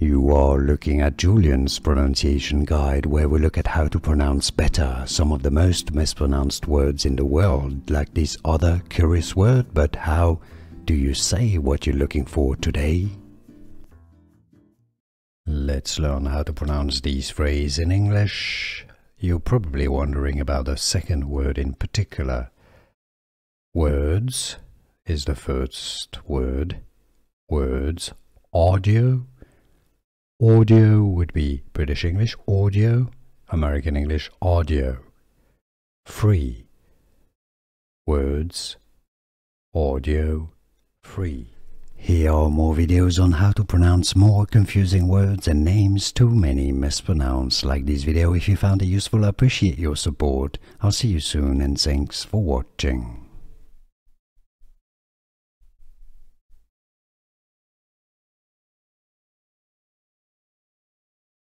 You are looking at Julian's pronunciation guide, where we look at how to pronounce better some of the most mispronounced words in the world, like this other curious word. But how do you say what you're looking for today? Let's learn how to pronounce these phrases in English. You're probably wondering about the second word in particular. Words is the first word. Words. Audio. Audio would be British English audio, American English audio. Free. Words. Audio. Free. Here are more videos on how to pronounce more confusing words and names too many mispronounced. Like this video if you found it useful. I appreciate your support. I'll see you soon and thanks for watching.